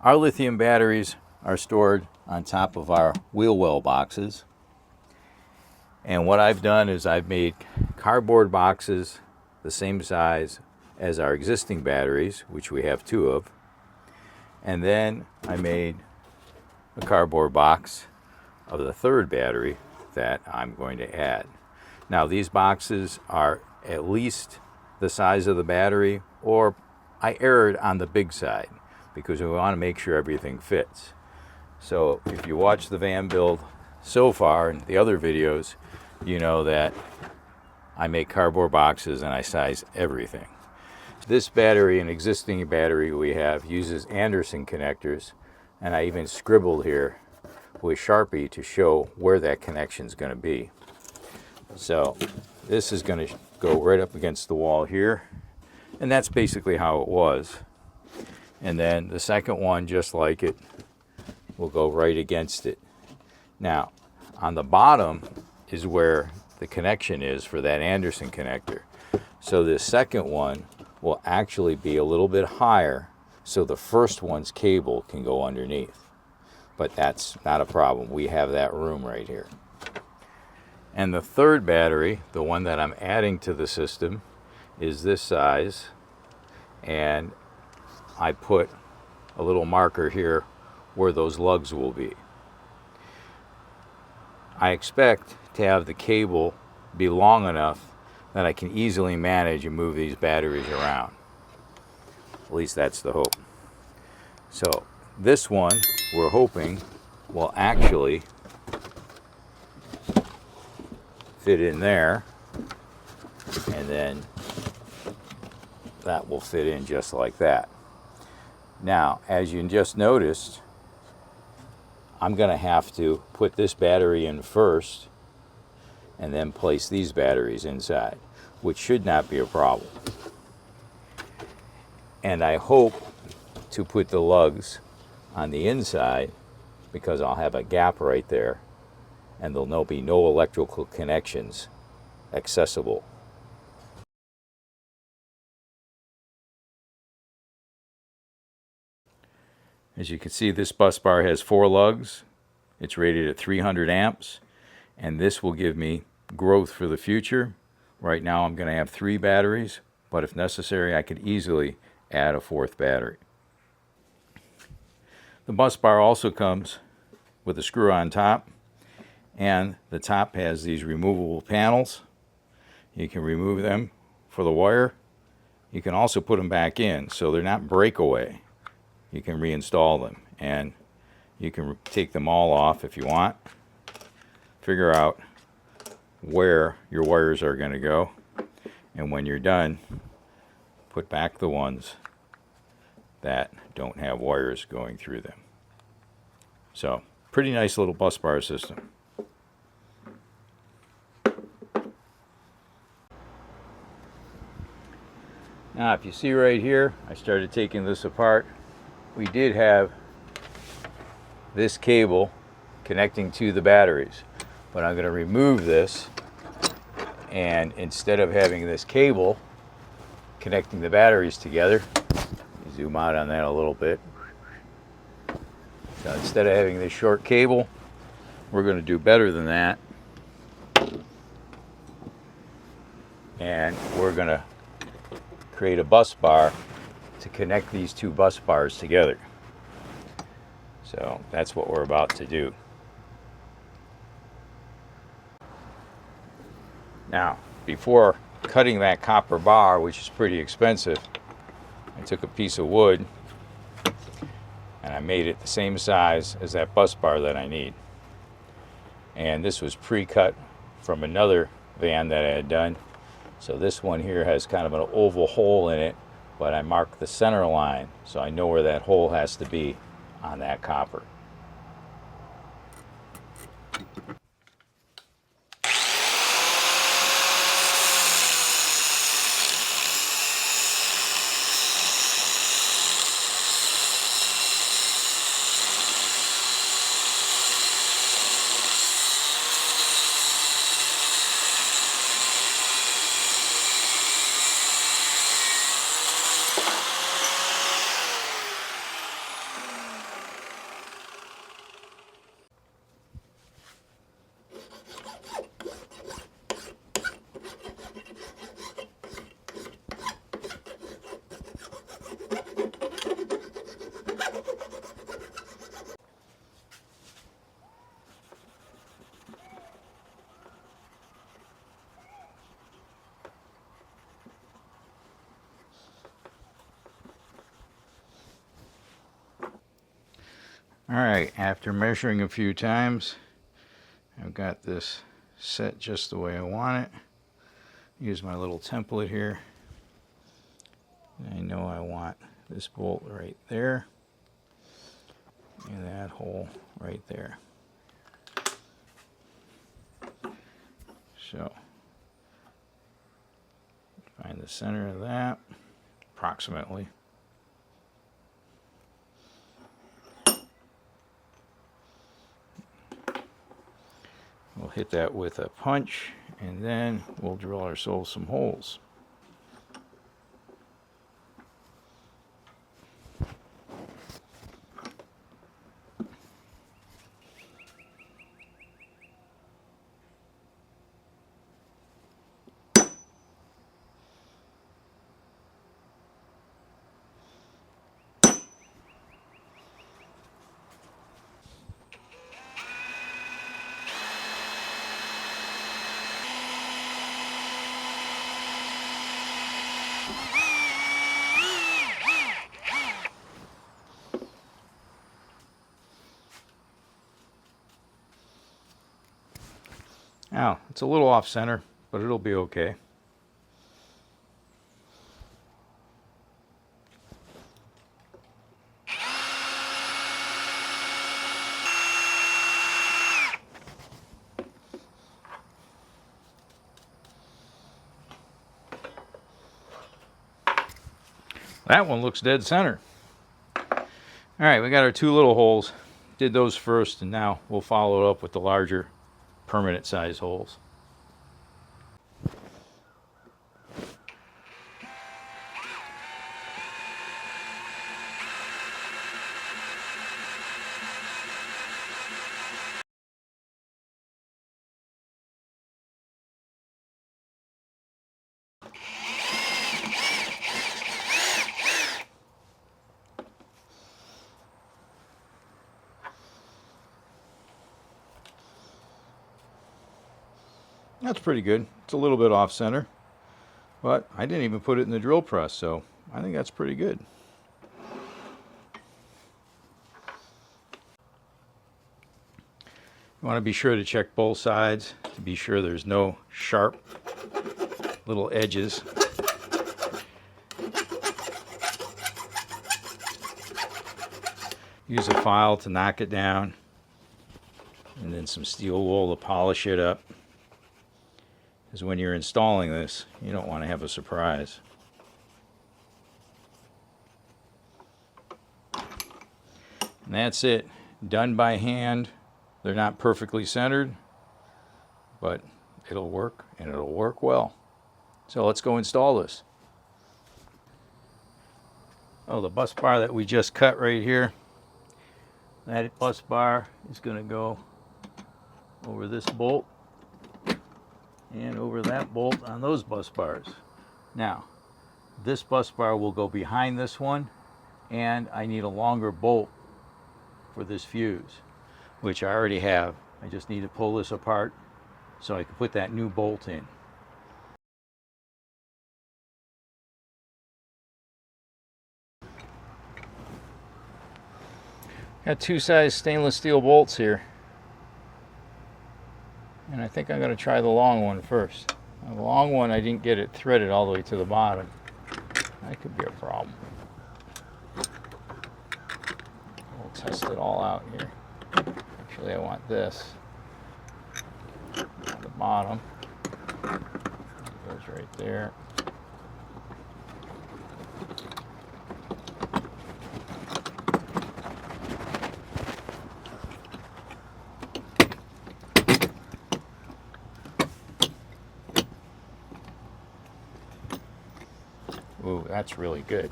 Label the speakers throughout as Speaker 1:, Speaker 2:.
Speaker 1: Our lithium batteries are stored on top of our wheel well boxes. And what I've done is I've made cardboard boxes the same size as our existing batteries, which we have 2 of. And then I made a cardboard box of the 3rd battery that I'm going to add. Now these boxes are at least the size of the battery, or I erred on the big side because we want to make sure everything fits. So if you watch the van build so far and the other videos, you know that I make cardboard boxes and I size everything. This battery, an existing battery we have, uses Anderson connectors, and I even scribbled here with Sharpie to show where that connection is going to be. So this is going to go right up against the wall here, and that's basically how it was. And then the second one, just like it, will go right against it. Now, on the bottom is where the connection is for that Anderson connector. So this second one will actually be a little bit higher, so the first one's cable can go underneath. But that's not a problem. We have that room right here. And the 3rd battery, the one that I'm adding to the system, is this size. And I put a little marker here where those lugs will be. I expect to have the cable be long enough that I can easily manage and move these batteries around. At least that's the hope. So this one, we're hoping, will actually fit in there, and then that will fit in just like that. Now, as you just noticed, I'm going to have to put this battery in first and then place these batteries inside, which should not be a problem. And I hope to put the lugs on the inside because I'll have a gap right there and there'll be no electrical connections accessible. As you can see, this bus bar has 4 lugs. It's rated at 300 amps, and this will give me growth for the future. Right now I'm going to have 3 batteries, but if necessary I could easily add a 4th battery. The bus bar also comes with a screw on top, and the top has these removable panels. You can remove them for the wire. You can also put them back in so they're not breakaway. You can reinstall them, and you can take them all off if you want. Figure out where your wires are going to go, and when you're done, put back the ones that don't have wires going through them. So, pretty nice little bus bar system. Now, if you see right here, I started taking this apart. We did have this cable connecting to the batteries, but I'm going to remove this, and instead of having this cable connecting the batteries together, zoom out on that a little bit. So instead of having this short cable, we're going to do better than that, and we're going to create a bus bar to connect these 2 bus bars together. So that's what we're about to do. Now, before cutting that copper bar, which is pretty expensive, I took a piece of wood and I made it the same size as that bus bar that I need. And this was pre-cut from another van that I had done. So this one here has kind of an oval hole in it, but I marked the center line so I know where that hole has to be on that copper. Alright, after measuring a few times, I've got this set just the way I want it. Use my little template here. I know I want this bolt right there and that hole right there. So find the center of that approximately. We'll hit that with a punch, and then we'll drill ourselves some holes. Now, it's a little off center, but it'll be okay. That one looks dead center. All right, we got our two little holes. Did those first, and now we'll follow up with the larger permanent size holes. That's pretty good. It's a little bit off center, but I didn't even put it in the drill press, so I think that's pretty good. You want to be sure to check both sides to be sure there's no sharp little edges. Use a file to knock it down, and then some steel wool to polish it up. Because when you're installing this, you don't want to have a surprise. And that's it. Done by hand. They're not perfectly centered, but it'll work, and it'll work well. So let's go install this. Oh, the bus bar that we just cut right here, that bus bar is going to go over this bolt and over that bolt on those bus bars. Now, this bus bar will go behind this one, and I need a longer bolt for this fuse, which I already have. I just need to pull this apart so I can put that new bolt in. Got two size stainless steel bolts here, and I think I'm going to try the long one first. Now, the long one, I didn't get it threaded all the way to the bottom. That could be a problem. We'll test it all out here. Actually, I want this on the bottom. It goes right there. Ooh, that's really good.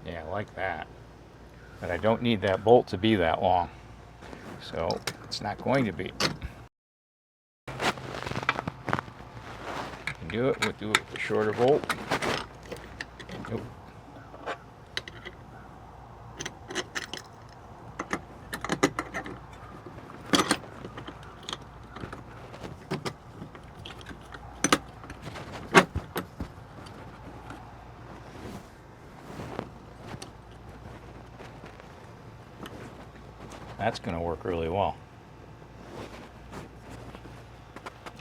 Speaker 1: Yeah, I like that. But I don't need that bolt to be that long. So it's not going to be. You can do it. We'll do it with a shorter bolt. Nope. that's going to work really well.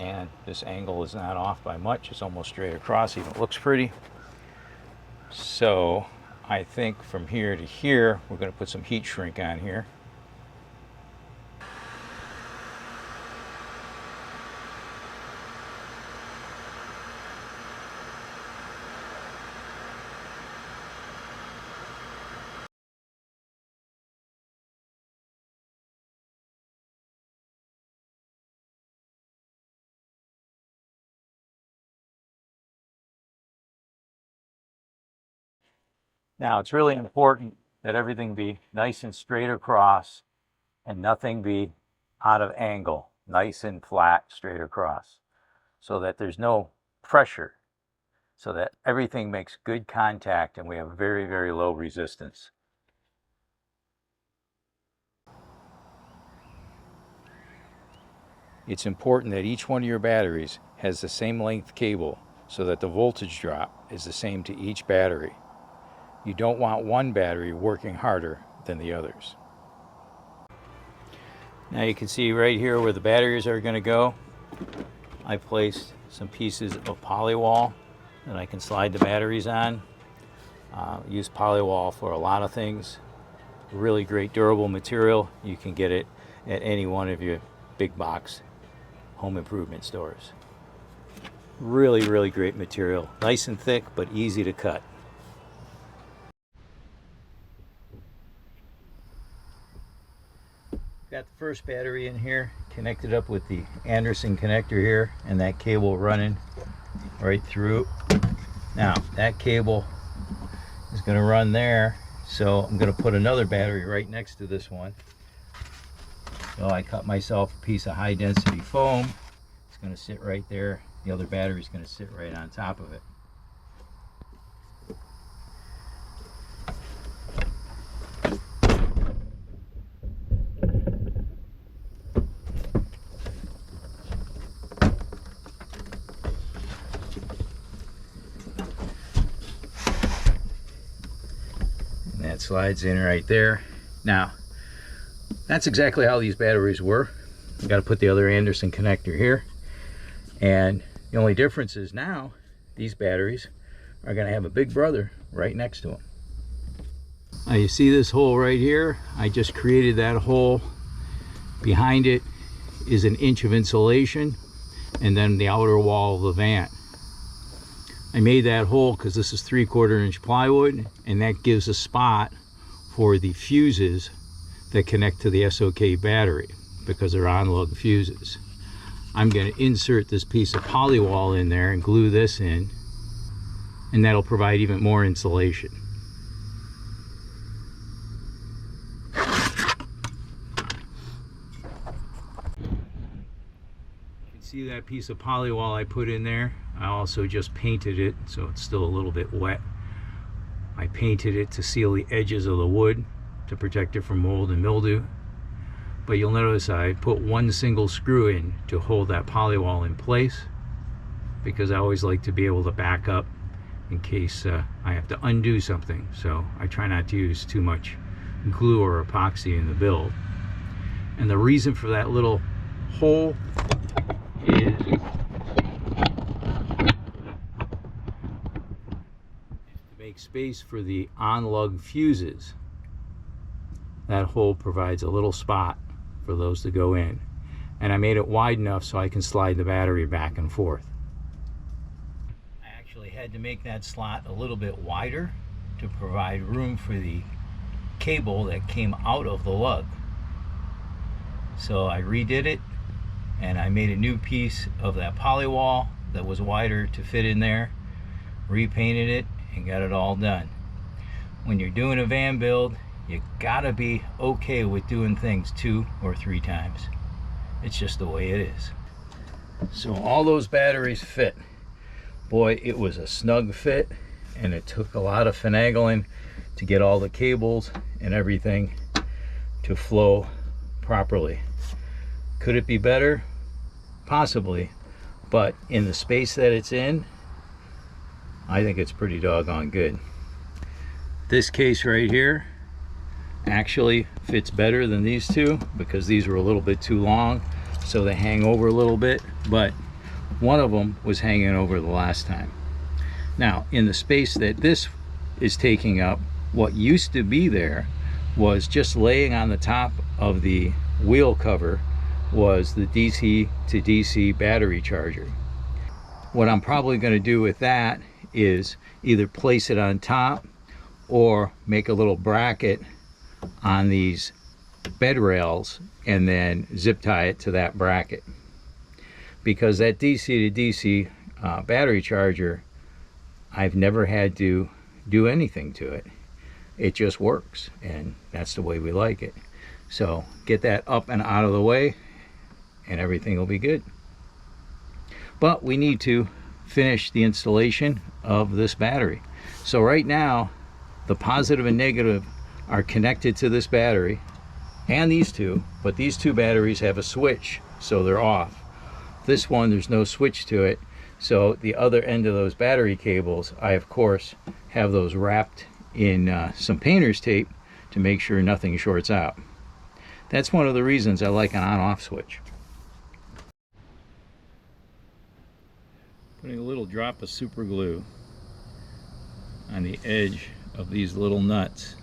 Speaker 1: And this angle is not off by much. It's almost straight across, even looks pretty. So I think from here to here, we're going to put some heat shrink on here. Now it's really important that everything be nice and straight across and nothing be out of angle, nice and flat straight across, so that there's no pressure, so that everything makes good contact and we have very, very low resistance. It's important that each one of your batteries has the same length cable so that the voltage drop is the same to each battery. You don't want one battery working harder than the others. Now you can see right here where the batteries are going to go. I placed some pieces of polywall that I can slide the batteries on. Use polywall for a lot of things. Really great durable material. You can get it at any one of your big box home improvement stores. Really, really great material. Nice and thick, but easy to cut. Got the first battery in here, connected up with the Anderson connector here, and that cable running right through. Now, that cable is going to run there, so I'm going to put another battery right next to this one. So I cut myself a piece of high density foam. It's going to sit right there. The other battery is going to sit right on top of it. And that slides in right there. Now, that's exactly how these batteries were. I got to put the other Anderson connector here. And the only difference is now these batteries are going to have a big brother right next to them. Now you see this hole right here? I just created that hole. Behind it is an inch of insulation and then the outer wall of the vent. I made that hole because this is 3/4 inch plywood, and that gives a spot for the fuses that connect to the SOK battery because they're on-lug fuses. I'm going to insert this piece of polywall in there and glue this in, and that'll provide even more insulation. You can see that piece of polywall I put in there. I also just painted it, so it's still a little bit wet. I painted it to seal the edges of the wood to protect it from mold and mildew. But you'll notice I put one single screw in to hold that polywall in place, because I always like to be able to back up in case I have to undo something. So I try not to use too much glue or epoxy in the build. And the reason for that little hole is to make space for the on-lug fuses. That hole provides a little spot for those to go in, and I made it wide enough so I can slide the battery back and forth. I actually had to make that slot a little bit wider to provide room for the cable that came out of the lug. So I redid it, and I made a new piece of that polywall that was wider to fit in there, repainted it, and got it all done. When you're doing a van build, you gotta be okay with doing things 2 or 3 times. It's just the way it is. So all those batteries fit. Boy, it was a snug fit, and it took a lot of finagling to get all the cables and everything to flow properly. Could it be better? Possibly, but in the space that it's in, I think it's pretty doggone good. This case right here, actually fits better than these two because these were a little bit too long, so they hang over a little bit, but one of them was hanging over the last time. Now, in the space that this is taking up, what used to be there was just laying on the top of the wheel cover was the DC to DC battery charger. What I'm probably going to do with that is either place it on top or make a little bracket on these bed rails and then zip tie it to that bracket, because that DC to DC battery charger, I've never had to do anything to it. It just works, and that's the way we like it. So get that up and out of the way and everything will be good. But we need to finish the installation of this battery. So right now the positive and negative are connected to this battery and these two, but these two batteries have a switch, so they're off. This one, there's no switch to it, so the other end of those battery cables, I of course have those wrapped in some painter's tape to make sure nothing shorts out. That's one of the reasons I like an on-off switch. Putting a little drop of super glue on the edge of these little nuts,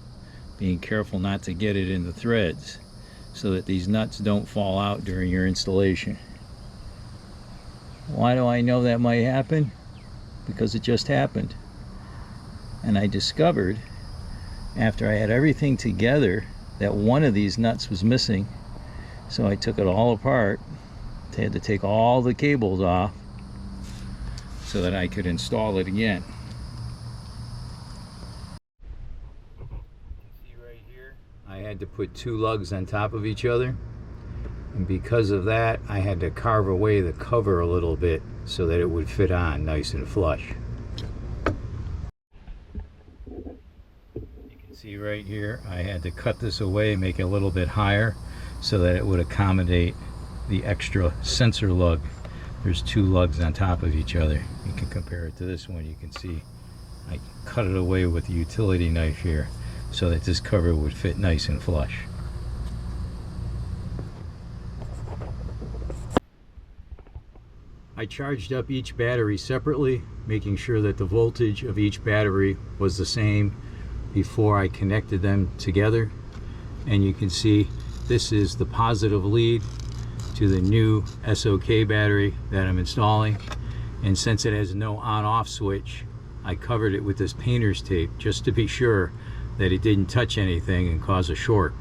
Speaker 1: being careful not to get it in the threads so that these nuts don't fall out during your installation. Why do I know that might happen? Because it just happened. And I discovered after I had everything together that one of these nuts was missing, so I took it all apart. I had to take all the cables off so that I could install it again. You can see right here, I had to put two lugs on top of each other, and because of that I had to carve away the cover a little bit so that it would fit on nice and flush. You can see right here I had to cut this away, make it a little bit higher so that it would accommodate the extra sensor lug. There's two lugs on top of each other. You can compare it to this one. You can see I cut it away with the utility knife here so that this cover would fit nice and flush. I charged up each battery separately, making sure that the voltage of each battery was the same before I connected them together. And you can see this is the positive lead to the new SOK battery that I'm installing, and since it has no on-off switch, I covered it with this painter's tape just to be sure that it didn't touch anything and cause a short,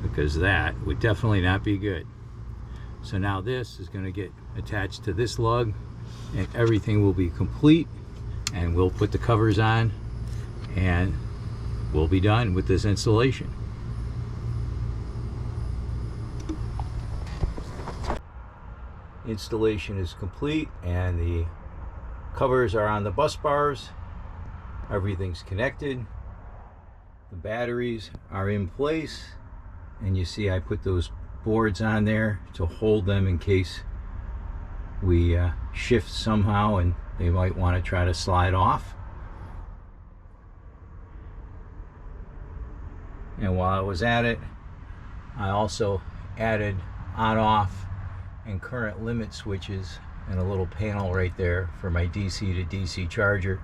Speaker 1: because that would definitely not be good. So now this is going to get attached to this lug and everything will be complete, and we'll put the covers on and we'll be done with this installation. Installation is complete and the covers are on the bus bars. Everything's connected. The batteries are in place, and you see I put those boards on there to hold them in case we shift somehow and they might want to try to slide off. And while I was at it, I also added on-off and current limit switches and a little panel right there for my DC to DC charger.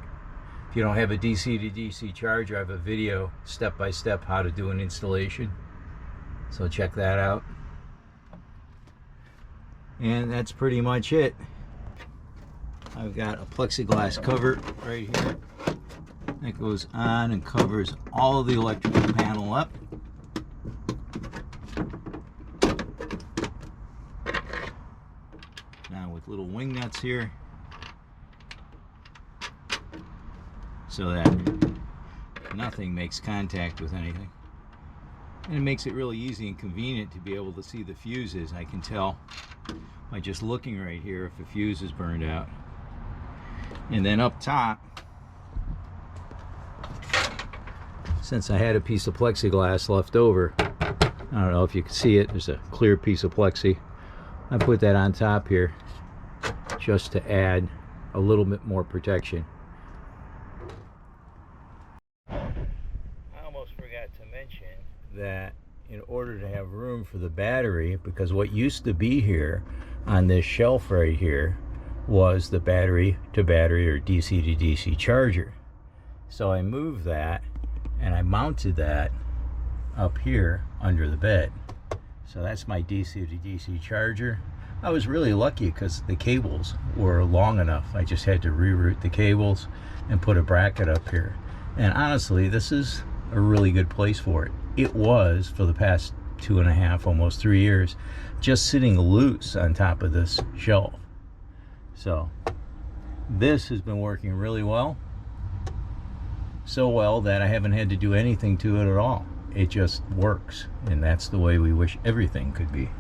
Speaker 1: If you don't have a DC to DC charger, I have a video step by step how to do an installation, so check that out. And that's pretty much it. I've got a plexiglass cover right here that goes on and covers all of the electrical panel up. Now with little wing nuts here so that nothing makes contact with anything. And it makes it really easy and convenient to be able to see the fuses. I can tell by just looking right here if a fuse is burned out. And then up top, since I had a piece of plexiglass left over, I don't know if you can see it, there's a clear piece of plexi. I put that on top here just to add a little bit more protection. I almost forgot to mention in order to have room for the battery, because what used to be here on this shelf right here was the battery to battery or DC to DC charger. So I moved that and I mounted that up here under the bed. So that's my DC to DC charger. I was really lucky because the cables were long enough. I just had to reroute the cables and put a bracket up here. And honestly, this is a really good place for it. It was for the past 2.5, almost 3 years, just sitting loose on top of this shelf. So this has been working really well. So well that I haven't had to do anything to it at all. It just works, and that's the way we wish everything could be.